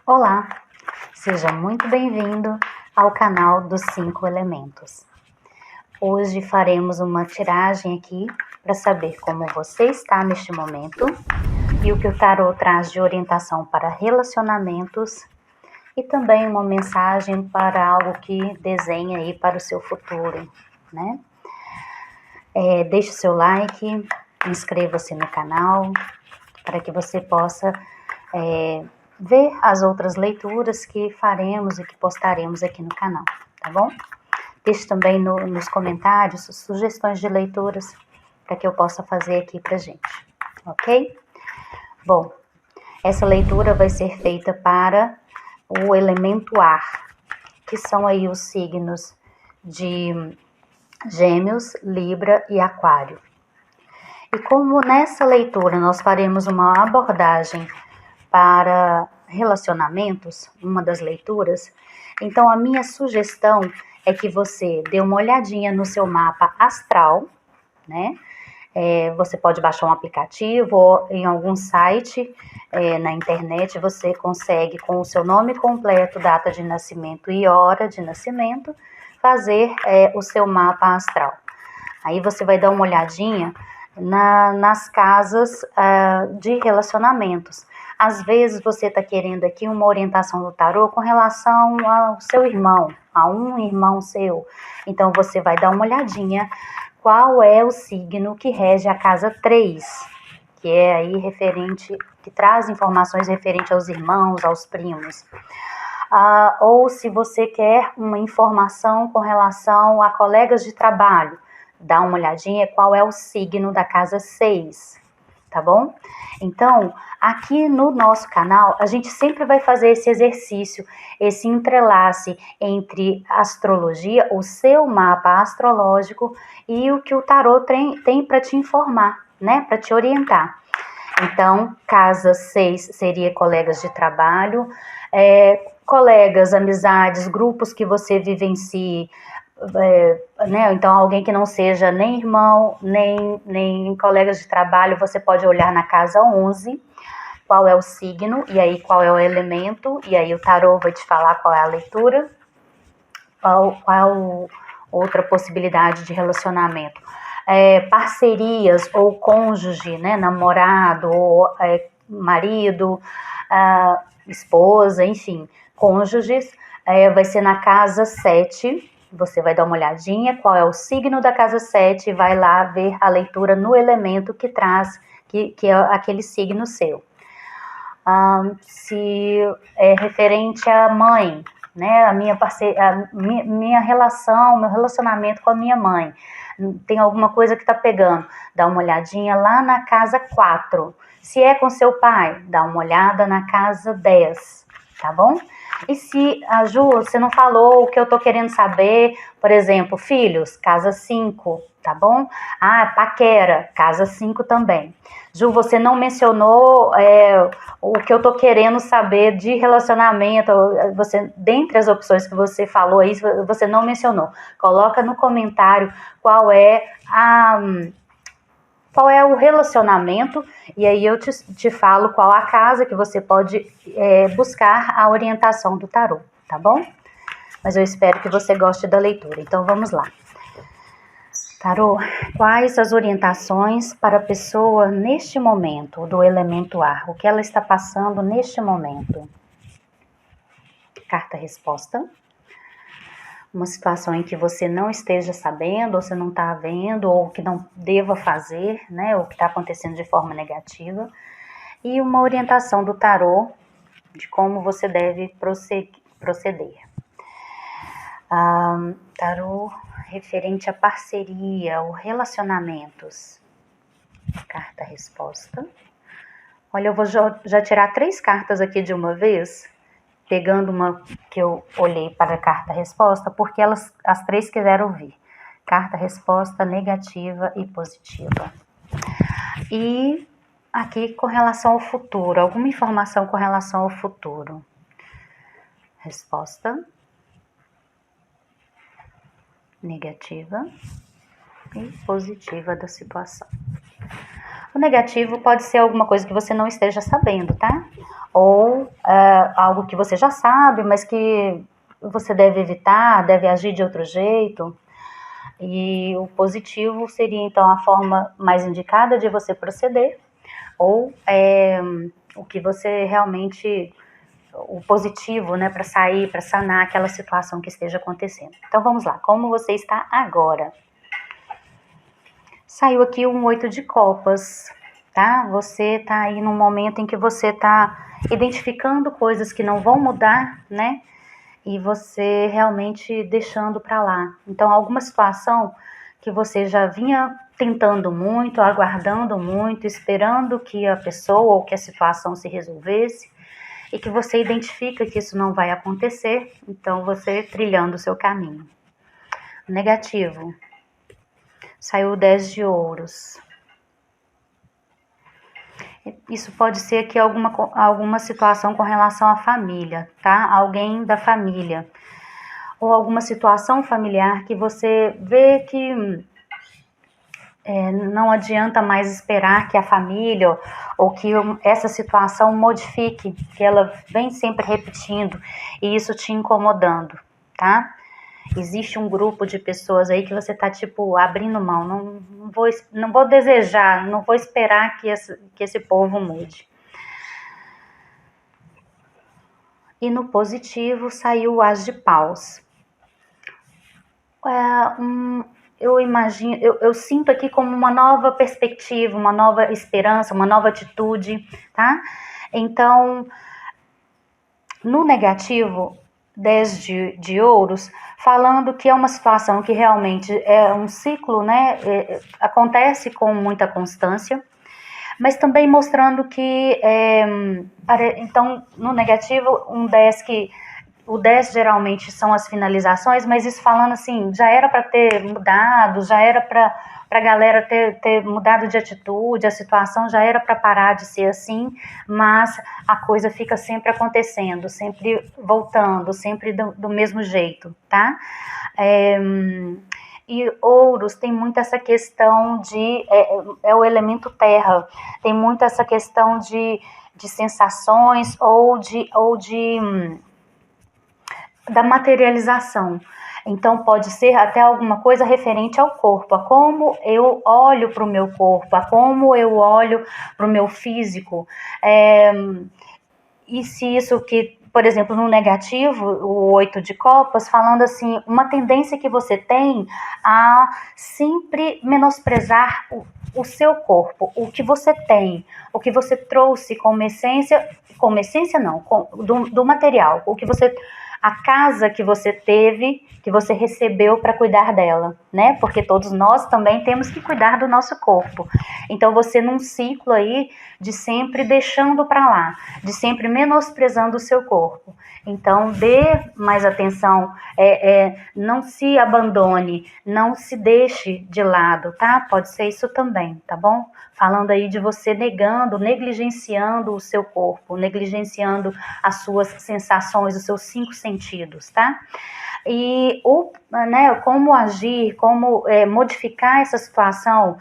Olá, seja muito bem-vindo ao canal dos 5 elementos. Hoje faremos uma tiragem aqui para saber como você está neste momento e o que o tarô traz de orientação para relacionamentos e também uma mensagem para algo que desenha aí para o seu futuro, né? Deixe seu like, inscreva-se no canal para que você possa ver as outras leituras que faremos e que postaremos aqui no canal, tá bom? Deixe também nos comentários sugestões de leituras para que eu possa fazer aqui pra gente, ok? Bom, essa leitura vai ser feita para o elemento ar, que são aí os signos de Gêmeos, Libra e Aquário. E como nessa leitura nós faremos uma abordagem para relacionamentos, uma das leituras, então a minha sugestão é que você dê uma olhadinha no seu mapa astral, né? Você pode baixar um aplicativo ou em algum site na internet você consegue, com o seu nome completo, data de nascimento e hora de nascimento, fazer o seu mapa astral. Aí você vai dar uma olhadinha nas casas de relacionamentos. Às vezes você está querendo aqui uma orientação do tarô com relação ao seu irmão, a um irmão seu. Então você vai dar uma olhadinha qual é o signo que rege a casa 3, que é aí referente, que traz informações referentes aos irmãos, aos primos. Ou se você quer uma informação com relação a colegas de trabalho, dá uma olhadinha qual é o signo da casa 6, tá bom? Então, aqui no nosso canal, a gente sempre vai fazer esse exercício, esse entrelace entre astrologia, o seu mapa astrológico e o que o tarô tem para te informar, né? Para te orientar. Então, casa 6 seria colegas de trabalho, colegas, amizades, grupos que você vivencie, né? Então alguém que não seja nem irmão, nem colegas de trabalho, você pode olhar na casa 11, qual é o signo, e aí qual é o elemento, e aí o tarô vai te falar qual é a leitura, qual outra possibilidade de relacionamento. Parcerias ou cônjuge, né? Namorado, ou marido, esposa, enfim, cônjuges, vai ser na casa 7. Você vai dar uma olhadinha qual é o signo da casa 7 e vai lá ver a leitura no elemento que traz, que é aquele signo seu. Se é referente à mãe, né, a minha relação, meu relacionamento com a minha mãe, tem alguma coisa que está pegando, dá uma olhadinha lá na casa 4. Se é com seu pai, dá uma olhada na casa 10, tá bom? E se, Ju, você não falou o que eu tô querendo saber, por exemplo, filhos, casa 5, tá bom? Paquera, casa 5 também. Ju, você não mencionou o que eu tô querendo saber de relacionamento, dentre as opções que você falou aí, você não mencionou. Coloca no comentário qual é o relacionamento, e aí eu te falo qual a casa que você pode buscar a orientação do tarô, tá bom? Mas eu espero que você goste da leitura. Então vamos lá. Tarô, quais as orientações para a pessoa neste momento do elemento ar? O que ela está passando neste momento? Carta resposta. Uma situação em que você não esteja sabendo, ou você não está vendo, ou que não deva fazer, né, ou que está acontecendo de forma negativa, e uma orientação do tarô de como você deve proceder. Tarô referente à parceria ou relacionamentos. Carta resposta. Olha, eu vou já tirar 3 cartas aqui de uma vez, pegando uma que eu olhei para a carta-resposta, porque as 3 quiseram vir. Carta-resposta negativa e positiva. E aqui com relação ao futuro, alguma informação com relação ao futuro. Resposta negativa e positiva da situação. O negativo pode ser alguma coisa que você não esteja sabendo, tá? ou algo que você já sabe, mas que você deve evitar, deve agir de outro jeito. E o positivo seria, então, a forma mais indicada de você proceder, ou o que você realmente, o positivo, né, para sair, para sanar aquela situação que esteja acontecendo. Então, vamos lá, como você está agora? Saiu aqui um 8 de copas, tá? Você tá aí num momento em que você tá identificando coisas que não vão mudar, né? E você realmente deixando para lá. Então, alguma situação que você já vinha tentando muito, aguardando muito, esperando que a pessoa ou que a situação se resolvesse, e que você identifica que isso não vai acontecer, então você trilhando o seu caminho. Negativo. Saiu o 10 de ouros. Isso pode ser aqui alguma situação com relação à família, tá? Alguém da família. Ou alguma situação familiar que você vê que não adianta mais esperar que a família ou que essa situação modifique, que ela vem sempre repetindo e isso te incomodando, tá? Existe um grupo de pessoas aí que você tá, tipo, abrindo mão, não vou desejar, não vou esperar que esse povo mude. E no positivo saiu o As de Paus. Eu imagino, eu sinto aqui como uma nova perspectiva, uma nova esperança, uma nova atitude, tá? Então, no negativo, 10 de ouros, falando que é uma situação que realmente é um ciclo, né? Acontece com muita constância, mas também mostrando que, então, no negativo, um 10 que o 10 geralmente são as finalizações, mas isso falando assim, já era para ter mudado, já era para a galera ter mudado de atitude, a situação já era para parar de ser assim, mas a coisa fica sempre acontecendo, sempre voltando, sempre do mesmo jeito, tá? E ouros tem muito essa questão de, o elemento terra, tem muito essa questão de sensações ou da materialização. Então, pode ser até alguma coisa referente ao corpo, a como eu olho para o meu corpo, a como eu olho para o meu físico. E se isso que, por exemplo, no negativo, o 8 de copas, falando assim, uma tendência que você tem a sempre menosprezar o seu corpo, o que você tem, o que você trouxe como essência não, do material, o que você, a casa que você teve, que você recebeu para cuidar dela, né? Porque todos nós também temos que cuidar do nosso corpo. Então você num ciclo aí de sempre deixando para lá, de sempre menosprezando o seu corpo. Então dê mais atenção, não se abandone, não se deixe de lado, tá? Pode ser isso também, tá bom? Falando aí de você negando, negligenciando o seu corpo, negligenciando as suas sensações, os seus 5 sentidos, tá? E como agir, como modificar essa situação,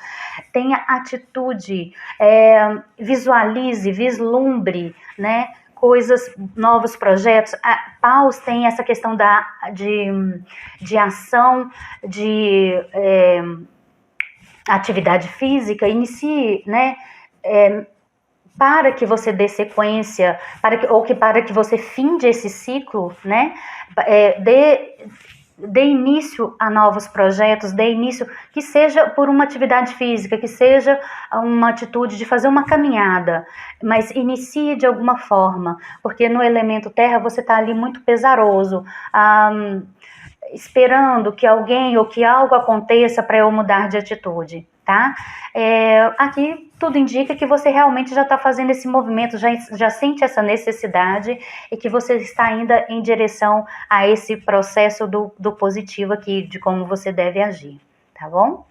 tenha atitude, visualize, vislumbre, né? Coisas, novos projetos. A Paus tem essa questão de ação, de atividade física, inicie, né? Para que você dê sequência, para que você finde esse ciclo, né? Dê início a novos projetos, dê início, que seja por uma atividade física, que seja uma atitude de fazer uma caminhada, mas inicie de alguma forma, porque no elemento terra você está ali muito pesaroso, esperando que alguém ou que algo aconteça para eu mudar de atitude, tá? Aqui tudo indica que você realmente já está fazendo esse movimento, já sente essa necessidade e que você está indo em direção a esse processo do positivo aqui, de como você deve agir, tá bom?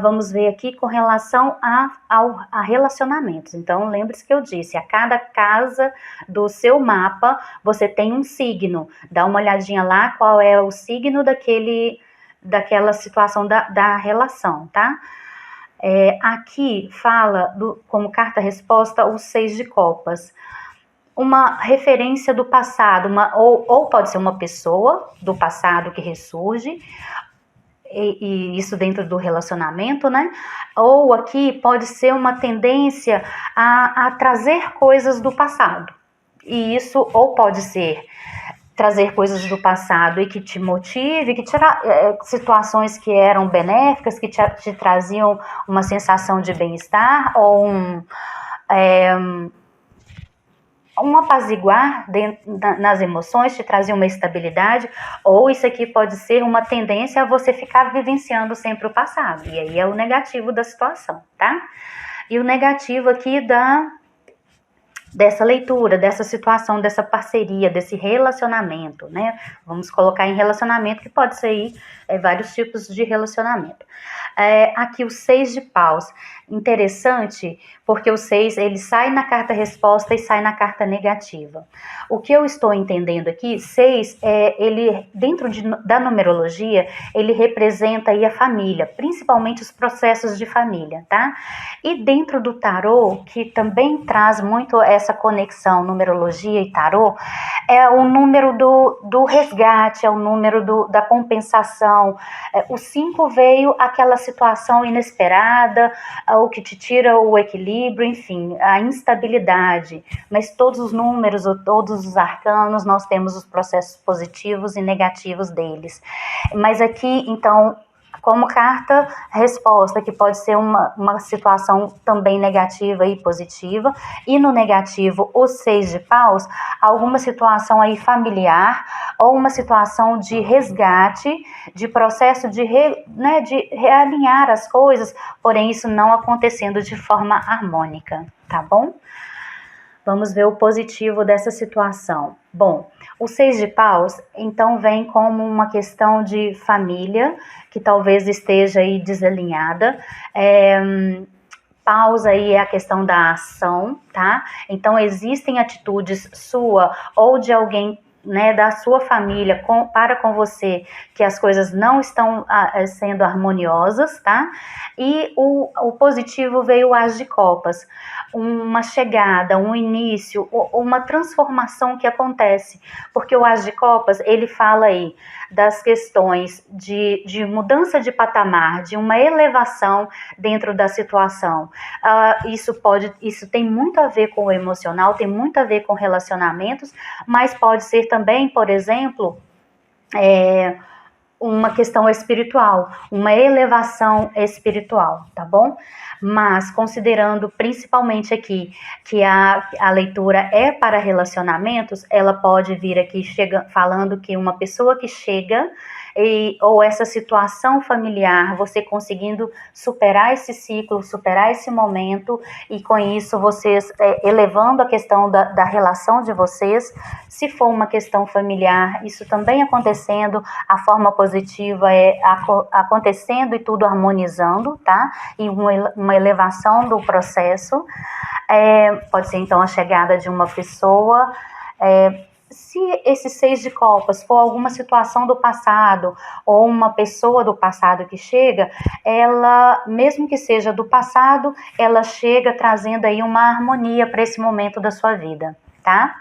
Vamos ver aqui com relação a relacionamentos. Então, lembre-se que eu disse, a cada casa do seu mapa, você tem um signo. Dá uma olhadinha lá qual é o signo daquela situação da relação, tá? Aqui fala, como carta-resposta, o 6 de copas. uma referência do passado, ou pode ser uma pessoa do passado que ressurge, e isso dentro do relacionamento, né? Ou aqui pode ser uma tendência a trazer coisas do passado. E isso ou pode ser trazer coisas do passado e que te motive, que tirar situações que eram benéficas, que te traziam uma sensação de bem-estar ou um apaziguar nas emoções, te trazer uma estabilidade, ou isso aqui pode ser uma tendência a você ficar vivenciando sempre o passado, e aí é o negativo da situação, tá? E o negativo aqui dessa leitura, dessa situação, dessa parceria, desse relacionamento, né? Vamos colocar em relacionamento, que pode ser aí, vários tipos de relacionamento. Aqui o 6 de paus, interessante, porque o 6, ele sai na carta resposta e sai na carta negativa. O que eu estou entendendo aqui, 6, ele, dentro da numerologia, ele representa aí a família, principalmente os processos de família, tá? E dentro do tarô, que também traz muito essa conexão numerologia e tarô, é o número do resgate, é o número da compensação. O 5 veio aquela situação inesperada, o que te tira o equilíbrio, enfim, a instabilidade. Mas todos os números, todos os arcanos, nós temos os processos positivos e negativos deles. Mas aqui, então, como carta resposta, que pode ser uma situação também negativa e positiva, e no negativo, o 6 de paus, alguma situação aí familiar, ou uma situação de resgate, de processo de realinhar as coisas, porém isso não acontecendo de forma harmônica, tá bom? Vamos ver o positivo dessa situação. Bom, o 6 de paus, então, vem como uma questão de família, que talvez esteja aí desalinhada. Paus aí é a questão da ação, tá? Então, existem atitudes sua ou de alguém, né, da sua família para com você, que as coisas não estão sendo harmoniosas, tá? E o positivo veio o As de Copas, uma chegada, um início, uma transformação que acontece, porque o As de Copas, ele fala aí das questões de mudança de patamar, de uma elevação dentro da situação. Isso tem muito a ver com o emocional, tem muito a ver com relacionamentos, mas pode ser também, por exemplo, uma questão espiritual, uma elevação espiritual, tá bom? Mas considerando principalmente aqui que a leitura é para relacionamentos, ela pode vir aqui falando que uma pessoa que chega ou essa situação familiar, você conseguindo superar esse ciclo, superar esse momento, e com isso vocês elevando a questão da relação de vocês. Se for uma questão familiar, isso também acontecendo, a forma positiva é acontecendo e tudo harmonizando, tá? E uma elevação do processo. Pode ser então a chegada de uma pessoa. Se esse 6 de copas for alguma situação do passado ou uma pessoa do passado que chega, ela, mesmo que seja do passado, ela chega trazendo aí uma harmonia para esse momento da sua vida, tá?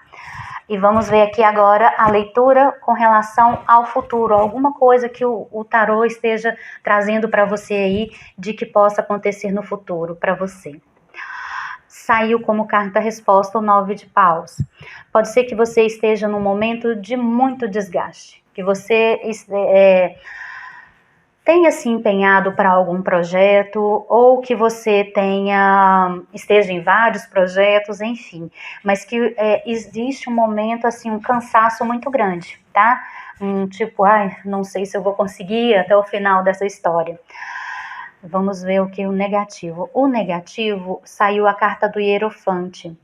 E vamos ver aqui agora a leitura com relação ao futuro, alguma coisa que o tarô esteja trazendo para você aí de que possa acontecer no futuro para você. Saiu como carta resposta o 9 de paus. Pode ser que você esteja num momento de muito desgaste, que você tenha se empenhado para algum projeto, ou que você esteja em vários projetos, enfim, mas que existe um momento, assim, um cansaço muito grande, tá? Tipo, não sei se eu vou conseguir até o final dessa história. Vamos ver o que o negativo. O negativo, saiu a carta do Hierofante.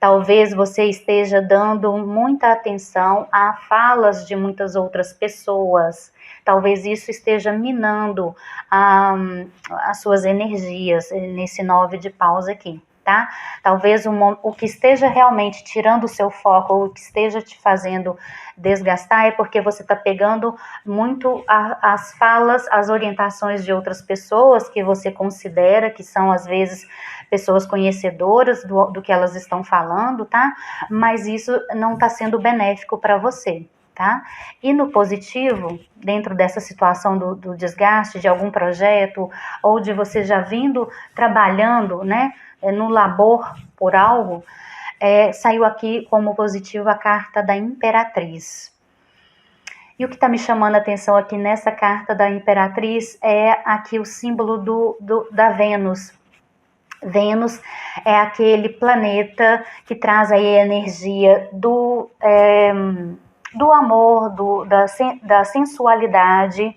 Talvez você esteja dando muita atenção a falas de muitas outras pessoas. Talvez isso esteja minando as suas energias nesse 9 de paus aqui, tá? Talvez o que esteja realmente tirando o seu foco, ou o que esteja te fazendo desgastar, é porque você está pegando muito as falas, as orientações de outras pessoas que você considera que são, às vezes, pessoas conhecedoras do que elas estão falando, tá? Mas isso não está sendo benéfico para você, tá? E no positivo, dentro dessa situação do desgaste de algum projeto, ou de você já vindo trabalhando, né, no labor por algo, saiu aqui como positivo a carta da Imperatriz. E o que está me chamando a atenção aqui nessa carta da Imperatriz é aqui o símbolo da Vênus. Vênus é aquele planeta que traz aí a energia do amor, da sensualidade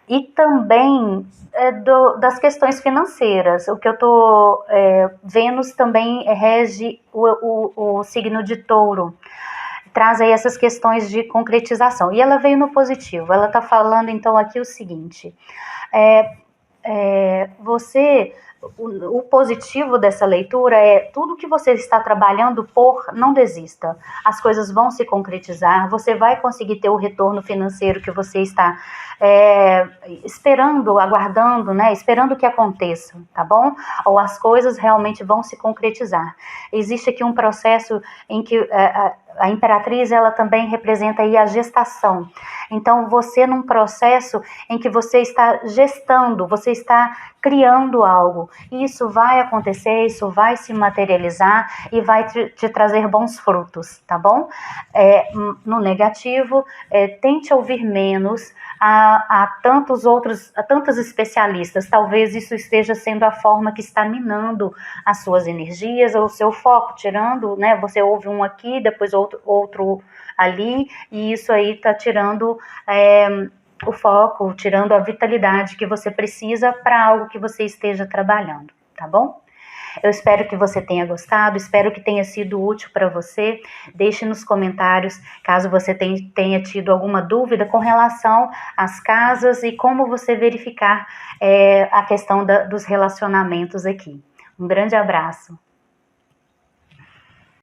e também das questões financeiras. O que eu tô Vênus também rege o signo de Touro, traz aí essas questões de concretização. E ela veio no positivo. Ela está falando então aqui o seguinte: o positivo dessa leitura é tudo que você está trabalhando por, não desista. As coisas vão se concretizar, você vai conseguir ter o retorno financeiro que você está esperando, aguardando, né? Esperando que aconteça, tá bom? Ou as coisas realmente vão se concretizar. Existe aqui um processo em que a Imperatriz, ela também representa aí a gestação. Então, você num processo em que você está gestando, você está criando algo. Isso vai acontecer, isso vai se materializar e vai te trazer bons frutos, tá bom? No negativo, tente ouvir menos a tantos especialistas. Talvez isso esteja sendo a forma que está minando as suas energias, ou o seu foco, tirando, né? Você ouve um aqui, depois outro ali, e isso aí está tirando o foco, tirando a vitalidade que você precisa para algo que você esteja trabalhando, tá bom? Eu espero que você tenha gostado, espero que tenha sido útil para você. Deixe nos comentários caso você tenha tido alguma dúvida com relação às casas e como você verificar a questão dos relacionamentos aqui. Um grande abraço.